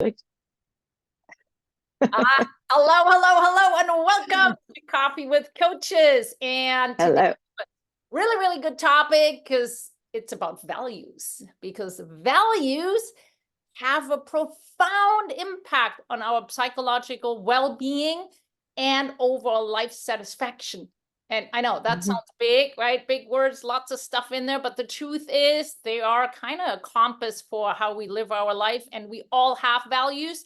Hello, and welcome to Coffee with Coaches. And today, Hello. really, really good topic because it's about values, because values have a profound impact on our psychological well-being and overall life satisfaction. And I know that sounds big, right? Big words, lots of stuff in there, but the truth is they are kind of a compass for how we live our life, and we all have values.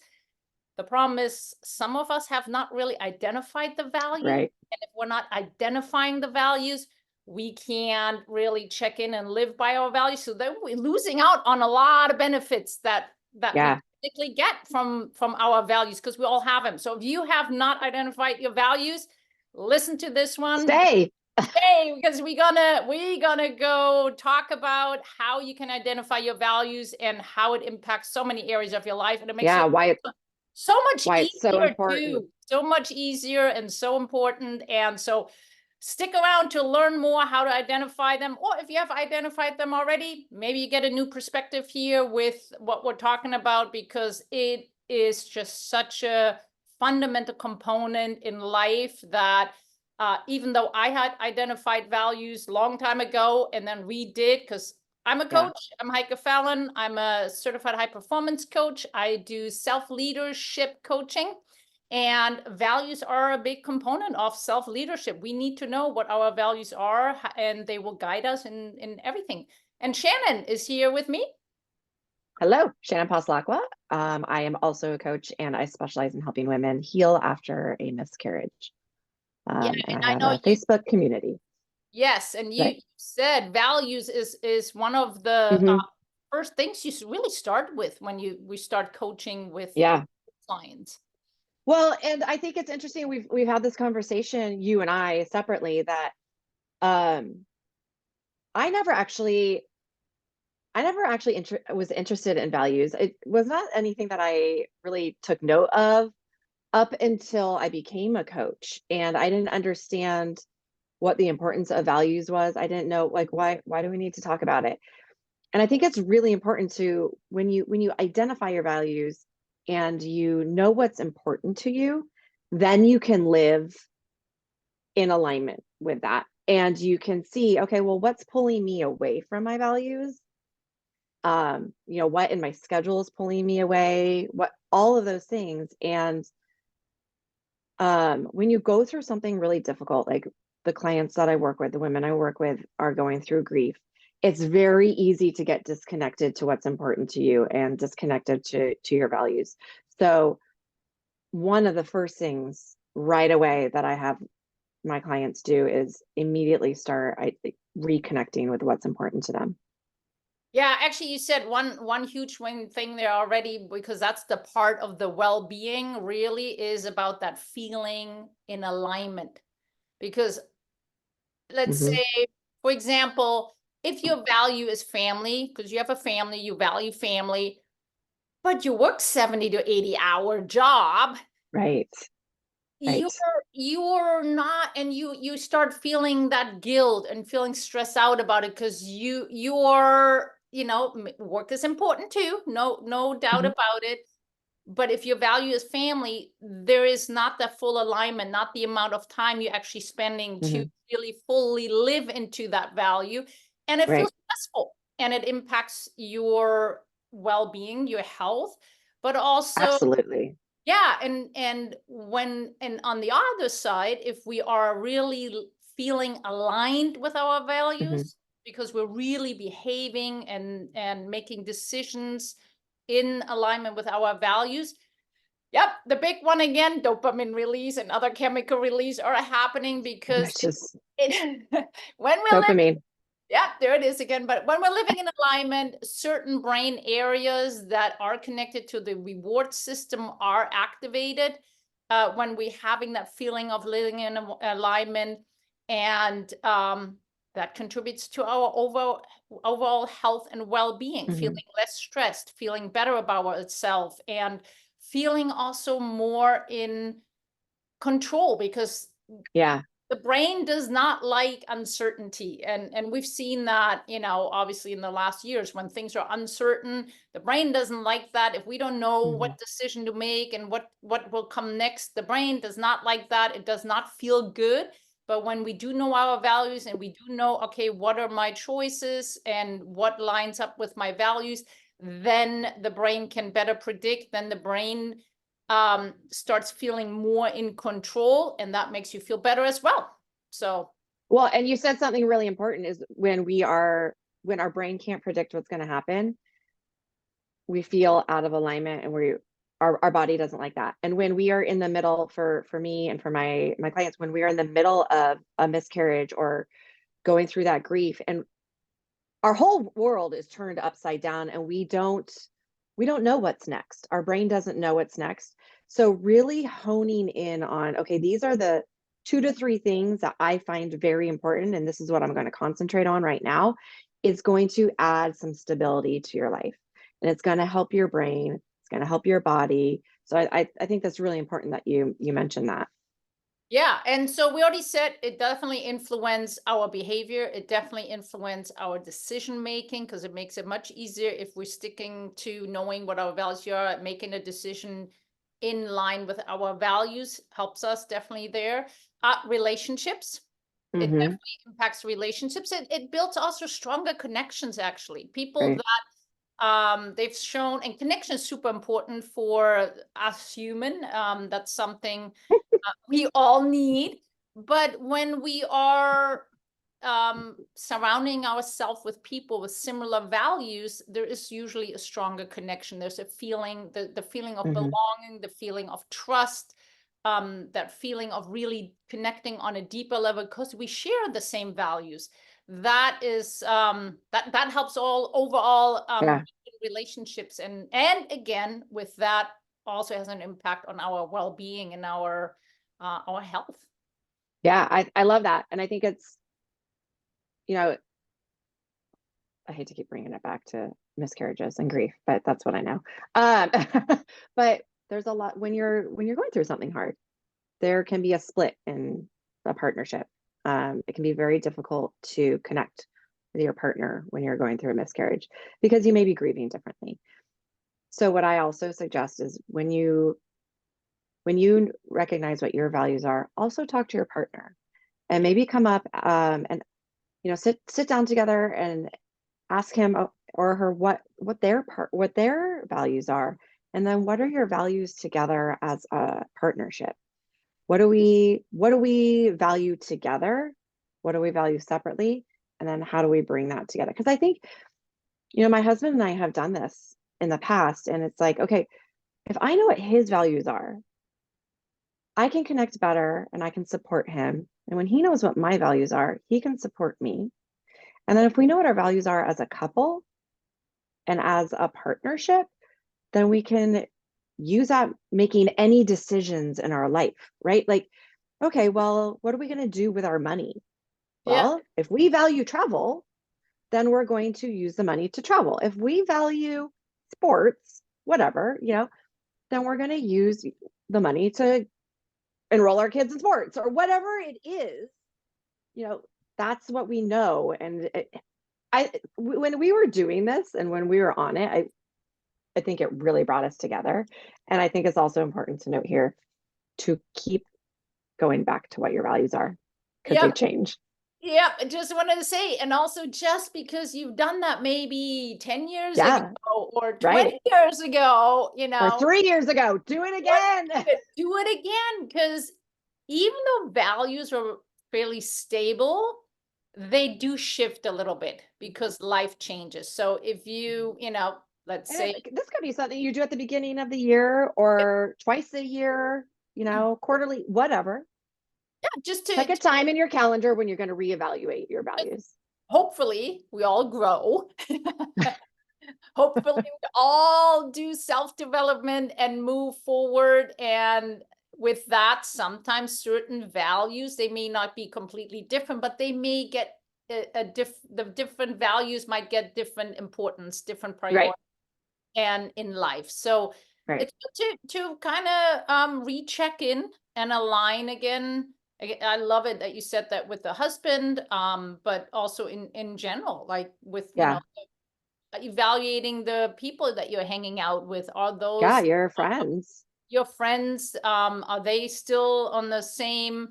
The problem is some of us have not really identified the value. Right. And if we're not identifying the values, we can't really check in and live by our values. So then we're losing out on a lot of benefits that we typically get from our values, because we all have them. So if you have not identified your values, listen to this one. Stay. Because we're gonna go talk about how you can identify your values and how it impacts so many areas of your life. And it makes why so much it's so easier important. too. So much easier and so important. And so stick around to learn more how to identify them. Or if you have identified them already, maybe you get a new perspective here with what we're talking about, because it is just such a fundamental component in life that even though I had identified values long time ago and then redid, because I'm a coach. I'm Heike Fallon. I'm a certified high performance coach. I do self-leadership coaching, and values are a big component of self-leadership. We need to know what our values are, and they will guide us in everything. And Shannon is here with me. Hello, Shannon Passalacqua. I am also a coach, and I specialize in helping women heal after a miscarriage. And I have a Facebook community. Yes, and you said values is one of the first things you really start with when we start coaching with clients. Well, and I think it's interesting. We've had this conversation, you and I, separately, that I never actually was interested in values. It was not anything that I really took note of up until I became a coach, and I didn't understand what the importance of values was. I didn't know, like, why do we need to talk about it? And I think it's really important to, when you identify your values and you know what's important to you, then you can live in alignment with that. And you can see, okay, well, what's pulling me away from my values? What in my schedule is pulling me away, what, all of those things. And when you go through something really difficult, like the clients that I work with, the women I work with are going through grief, it's very easy to get disconnected to what's important to you and disconnected to your values. So one of the first things right away that I have my clients do is immediately start reconnecting with what's important to them. Yeah, actually, you said one huge thing there already, because that's the part of the well-being really is about that feeling in alignment. Because let's say, for example, if your value is family, because you have a family, you value family, but you work 70 to 80-hour job, Right. you're not, and you start feeling that guilt and feeling stressed out about it, because you're work is important too, no doubt about it. But if your value is family, there is not that full alignment, not the amount of time you're actually spending to really fully live into that value. And it feels stressful, and it impacts your well-being, your health, but also Absolutely. yeah, and on the other side, if we are really feeling aligned with our values, because we're really behaving and making decisions in alignment with our values. Yep, the big one again, dopamine release and other chemical release are happening, because It's just when we live, dopamine. yeah, there it is again. But when we're living in alignment, certain brain areas that are connected to the reward system are activated when we're having that feeling of living in alignment. And that contributes to our overall health and well-being, feeling less stressed, feeling better about itself, and feeling also more in control, because The brain does not like uncertainty. And we've seen that, obviously in the last years when things are uncertain, the brain doesn't like that. If we don't know what decision to make and what will come next, the brain does not like that. It does not feel good. But when we do know our values and we do know, okay, what are my choices and what lines up with my values, then the brain can better predict. Then the brain starts feeling more in control, and that makes you feel better as well. So, well, and you said something really important is when our brain can't predict what's going to happen, we feel out of alignment, and our body doesn't like that. And when we are in the middle, for me and for my clients, when we are in the middle of a miscarriage or going through that grief, and our whole world is turned upside down, and we don't know what's next. Our brain doesn't know what's next. So really honing in on, okay, these are the 2 to 3 things that I find very important, and this is what I'm going to concentrate on right now, is going to add some stability to your life. And it's going to help your brain, it's going to help your body. So I think that's really important that you mentioned that. yeah. And so we already said it definitely influences our behavior. It definitely influences our decision making, because it makes it much easier if we're sticking to knowing what our values are. Making a decision in line with our values helps us definitely there. Relationships. It definitely impacts relationships. It builds also stronger connections, actually. People Right. that they've shown, and connection is super important for us human. That's something we all need. But when we are surrounding ourselves with people with similar values, there is usually a stronger connection. There's a feeling, the feeling of belonging, the feeling of trust, that feeling of really connecting on a deeper level because we share the same values. That is that helps all overall Yeah. relationships, and again with that also has an impact on our well-being and our health. Yeah, I love that. And I think it's, I hate to keep bringing it back to miscarriages and grief, but that's what I know. But there's a lot when you're going through something hard. There can be a split in a partnership. It can be very difficult to connect with your partner when you're going through a miscarriage because you may be grieving differently. So what I also suggest is when you recognize what your values are, also talk to your partner and maybe come up and sit down together and ask him or her what their values are, and then what are your values together as a partnership. What do we value together? What do we value separately? And then how do we bring that together? Because I think, my husband and I have done this in the past, and it's like, okay, if I know what his values are, I can connect better and I can support him. And when he knows what my values are, he can support me. And then if we know what our values are as a couple and as a partnership, then we can use that making any decisions in our life, right? Like, okay, well, what are we going to do with our money? Well, if we value travel, then we're going to use the money to travel. If we value sports, whatever, then we're going to use the money to enroll our kids in sports or whatever it is. That's what we know. And when we were doing this and when we were on it, I think it really brought us together. And I think it's also important to note here to keep going back to what your values are, because they change. Yeah, I just wanted to say, and also just because you've done that maybe 10 years ago or 20 years ago, or 3 years ago, do it again. Do it again, because even though values are fairly stable, they do shift a little bit because life changes. So if you, let's say this could be something you do at the beginning of the year or twice a year, quarterly, whatever. Yeah, just to pick a time in your calendar when you're going to reevaluate your values. Hopefully we all grow. Hopefully we all do self-development and move forward. And with that, sometimes certain values, they may not be completely different, but they may get the different values might get different importance, different priorities and in life. So it's to kind of recheck in and align again I love it that you said that with the husband, but also in general, like with, you know, Yeah. evaluating the people that you're hanging out with. Are Yeah, those your friends. your friends? Are they still on the same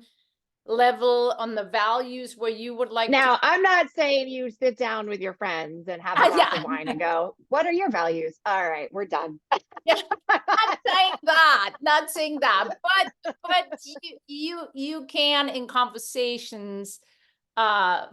level on the values where you would like to? Now, I'm not saying you sit down with your friends and have a glass Yeah, of wine and go, "What are your values?" All right, we're done. yeah, not saying that, not saying that, but you can in conversations uh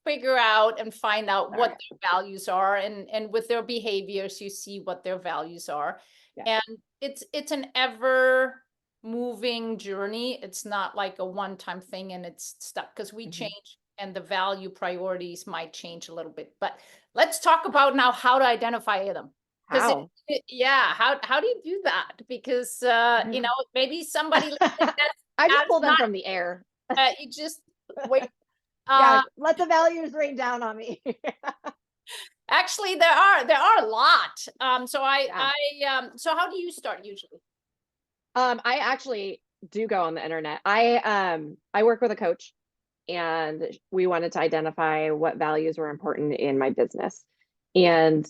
figure out and find out All what right. their values are, and with their behaviors you see what their values are. Yeah. And it's an ever moving journey. It's not like a one-time thing and it's stuck, because we Mhm. change and the value priorities might change a little bit. But let's talk about now how to identify them. Because How? yeah, how do you do that? Because you know, maybe somebody listening I just has pull them not, from the air. you just wait. Yeah, uh let the values rain down on me. Actually, there are a lot. So Yeah. so how do you start usually? I actually do go on the internet. I work with a coach, and we wanted to identify what values were important in my business. And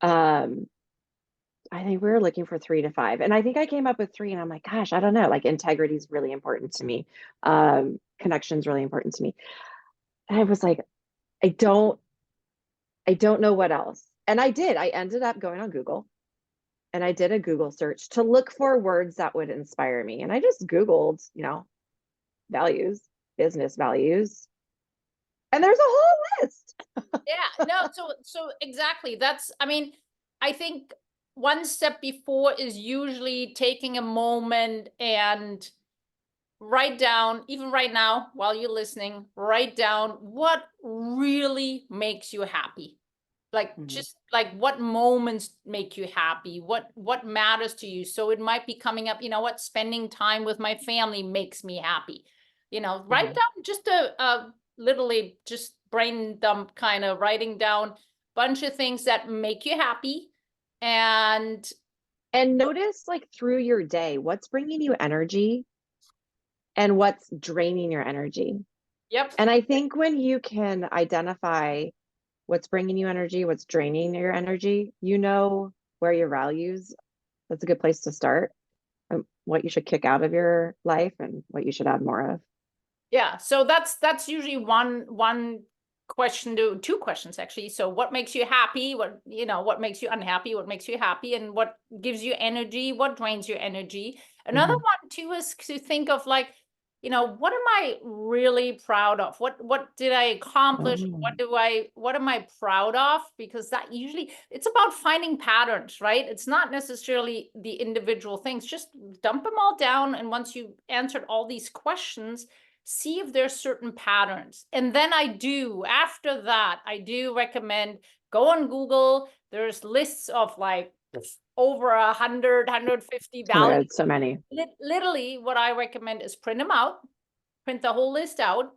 um I think we were looking for 3 to 5. And I think I came up with 3, and I'm like, gosh, I don't know. Like, integrity is really important to me. Connection is really important to me. And I was like, I don't, I don't know what else. And I ended up going on Google, and I did a Google search to look for words that would inspire me. And I just Googled, values, business values, and there's a whole list. Yeah, no, so exactly. That's, I mean, I think one step before is usually taking a moment and write down, even right now while you're listening, write down what really makes you happy. Like, Mhm. just like what moments make you happy, what matters to you. So it might be coming up, you know what, spending time with my family makes me happy. You know, write Mhm. down just a literally just brain dump, kind of writing down bunch of things that make you happy. And And notice, like, through your day, what's bringing you energy and what's draining your energy. yep. And I think when you can identify what's bringing you energy, what's draining your energy, where your values, that's a good place to start. What you should kick out of your life and what you should add more of. Yeah, so that's usually one question to two questions actually. So what makes you happy? What, you know, what makes you unhappy? What makes you happy? And what gives you energy? What drains your energy? Another Mhm. one too is to think of, like, you know, what am I really proud of? What did I accomplish? Oh. What am I proud of? Because that usually, it's about finding patterns, right? It's not necessarily the individual things. Just dump them all down, and once you answered all these questions, see if there's certain patterns. And then after that, I do recommend go on Google. There's lists of like over 150 Oh my values. God, so many. Literally, what I recommend is print them out, print the whole list out.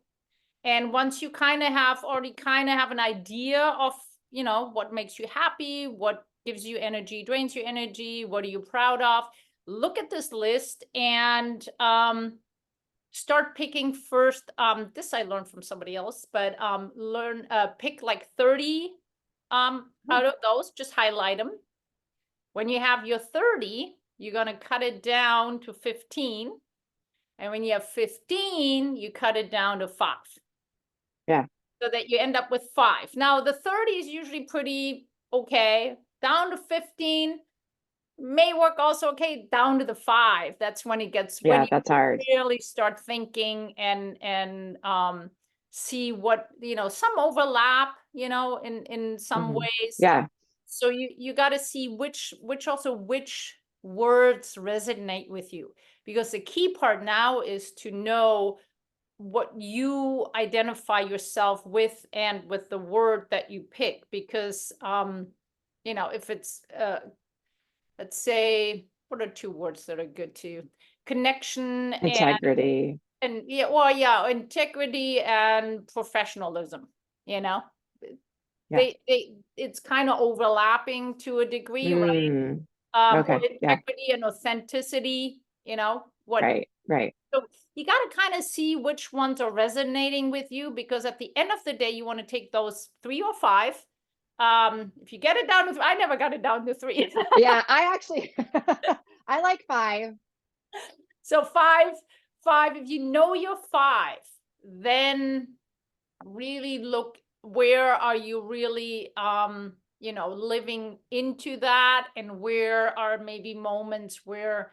And once you already kind of have an idea of, you know, what makes you happy, what gives you energy, drains your energy, what are you proud of, look at this list and start picking first. This I learned from somebody else, but pick like 30 Oh. out of those, just highlight them. When you have your 30, you're going to cut it down to 15, and when you have 15, you cut it down to 5, Yeah. so that you end up with 5. Now the 30 is usually pretty okay. Down to 15 may work also okay. Down to the 5, that's when when Yeah, you that's hard. really start thinking and see what, you know, some overlap, you know, in some Mhm. ways. Yeah. So you got to see which words resonate with you, because the key part now is to know what you identify yourself with and with the word that you pick. Because you know, if it's let's say, what are 2 words that are good to you? Connection Integrity. and yeah, well, yeah, integrity and professionalism, you know? Yeah. It's kind of overlapping to a degree, right? Mm. Or Okay. Yeah. integrity and authenticity. you know, what. Right. Right. So you got to kind of see which ones are resonating with you, because at the end of the day, you want to take those 3 or 5. If you get it down to, I never got it down to 3. Yeah, I actually I like 5. So 5, if you know your 5, then really look, where are you really, you know, living into that, and where are maybe moments where,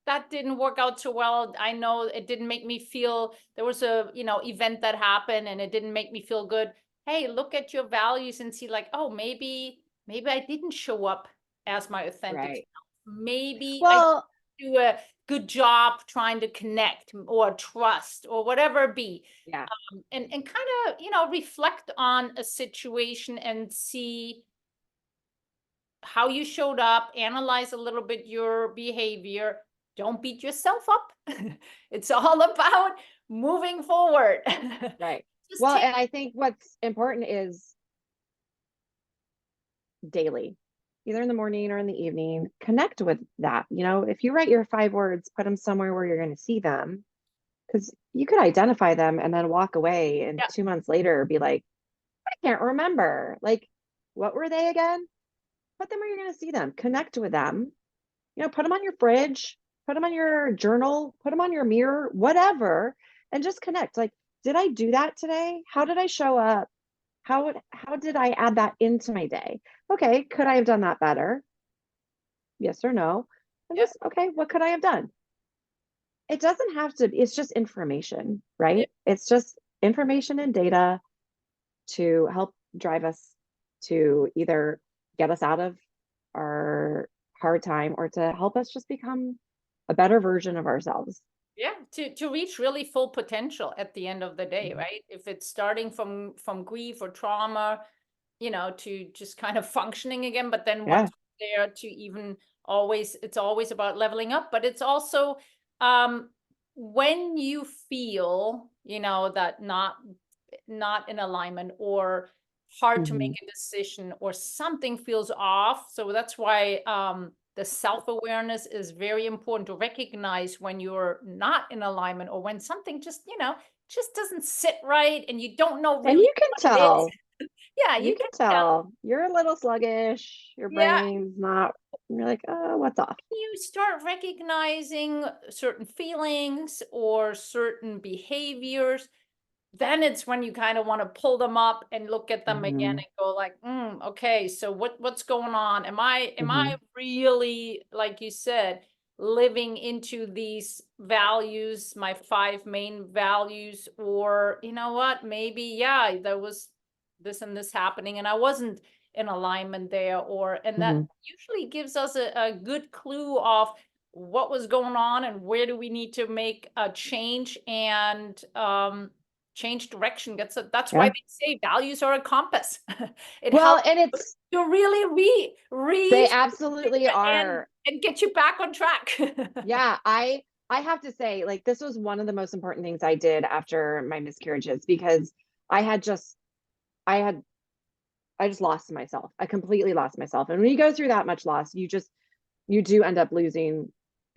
that didn't work out so well. I know it didn't make me feel, there was a, you know, event that happened and it didn't make me feel good. Hey, look at your values and see like, oh, maybe I didn't show up as my authentic Right. self. Maybe I Well, do a good job trying to connect or trust or whatever it be. yeah. And kind of, you know, reflect on a situation and see how you showed up, analyze a little bit your behavior. Don't beat yourself up. It's all about moving forward. Right. Just Well, take, and I think what's important is daily, either in the morning or in the evening, connect with that. You know, if you write your 5 words, put them somewhere where you're going to see them, because you could identify them and then walk away and yeah, 2 months later be like, I can't remember. Like, what were they again? Put them where you're going to see them, connect with them, you know, put them on your fridge, put them on your journal, put them on your mirror, whatever, and just connect. Like, did I do that today? How did I show up? How did I add that into my day? Okay, could I have done that better? Yes or no? And yeah, just, okay, what could I have done? It doesn't have to, it's just information, yeah. right? It's just information and data to help drive us to either get us out of our hard time or to help us just become a better version of ourselves. Yeah, to reach really full potential at the end of the day, Mhm. right? If it's starting from grief or trauma, you know, to just kind of functioning again, but then Yeah. once there to even always, it's always about leveling up, but it's also, um when you feel, you know, that not in alignment or hard to make Hmm. a decision or something feels off. So that's why the self-awareness is very important, to recognize when you're not in alignment or when something just, you know, just doesn't sit right and you don't know And really you can what it is. tell, Yeah, you you can can tell. tell you're a little sluggish, your Yeah, brain's not, you're like, oh, what's off? you start recognizing certain feelings or certain behaviors, then it's when you kind of want to pull them up and look at them again Hmm. and go like, okay, so what's going on? Am I Hmm. really, like you said, living into these values, my 5 main values? Or you know what, maybe, yeah, there was this and this happening and I wasn't in alignment there, or, and that Hmm. usually gives us a good clue of what was going on and where do we need to make a change and change direction. That's why Yeah. they say values are a compass. It Well, helps and it's, to really they re absolutely and are. get you back on track. Yeah, I have to say, like, this was one of the most important things I did after my miscarriages, because I had just I had I just lost myself. I completely lost myself. And when you go through that much loss, you do end up losing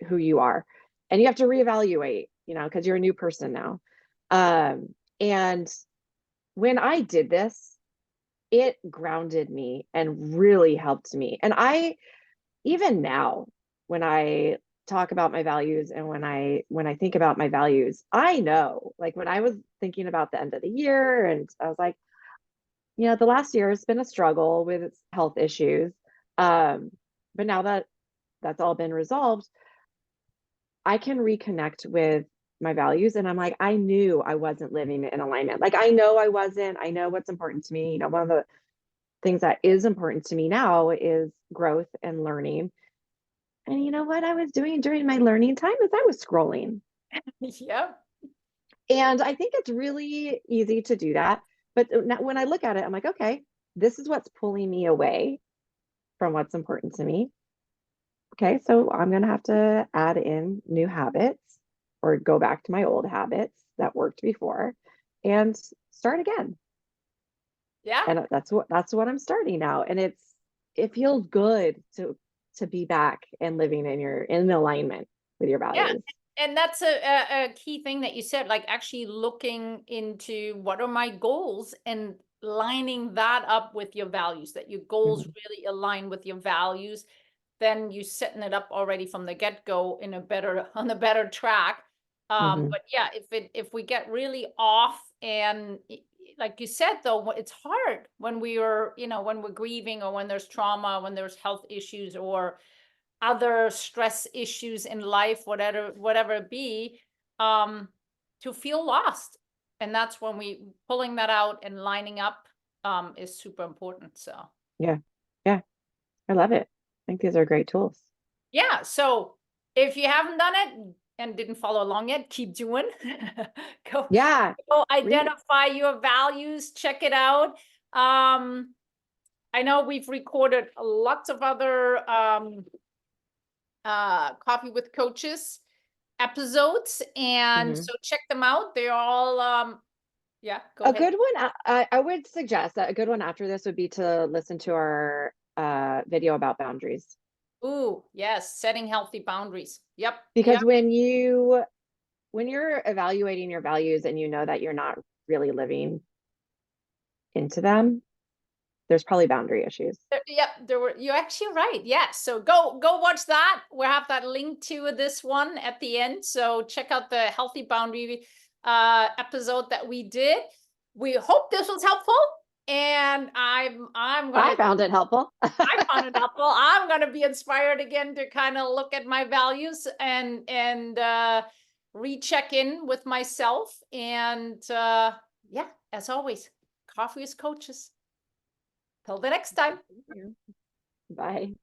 who you are. And you have to reevaluate, you know, because you're a new person now. And when I did this, it grounded me and really helped me. And I, even now, when I talk about my values and when I think about my values, I know, like, when I was thinking about the end of the year and I was like, you know, the last year has been a struggle with health issues. Um, but now that that's all been resolved, I can reconnect with my values. And I'm like, I knew I wasn't living in alignment. Like, I know I wasn't. I know what's important to me. You know, one of the things that is important to me now is growth and learning. And you know what I was doing during my learning time is I was scrolling. Yeah. And I think it's really easy to do that. But when I look at it, I'm like, okay, this is what's pulling me away from what's important to me. Okay, so I'm going to have to add in new habits or go back to my old habits that worked before and start again. Yeah. And that's what I'm starting now. And it feels good to be back and living in alignment. with your Yeah. values. And that's a key thing that you said, like actually looking into what are my goals and lining that up with your values, that your goals Mhm. really align with your values. Then you setting it up already from the get-go in a better on a better track. Mhm. But yeah, if we get really off and like you said though, it's hard when we are, when we're grieving or when there's trauma, when there's health issues or other stress issues in life, whatever it be, to feel lost. And that's when we pulling that out and lining up is super important. So Yeah. Yeah. I love it. I think these are great tools. yeah, so if you haven't done it and didn't follow along yet, keep doing. go Yeah. go Read. identify your values, check it out. I know we've recorded lots of other Coffee with Coaches episodes, and Mhm. so check them out. They're all yeah, go A ahead. good one, I would suggest that a good one after this would be to listen to our video about boundaries. Ooh, yes, setting healthy boundaries. Yep, Because yep. when you're evaluating your values and you know that you're not really living into them, there's probably boundary issues. Yep, you're actually right. Yes. So go watch that. We'll have that link to this one at the end. So check out the healthy boundary episode that we did. We hope this was helpful. And I'm I gonna found it helpful. I found it helpful. I'm gonna be inspired again to kind of look at my values and recheck in with myself. And yeah, as always, coffee is coaches. Till the next time. Bye.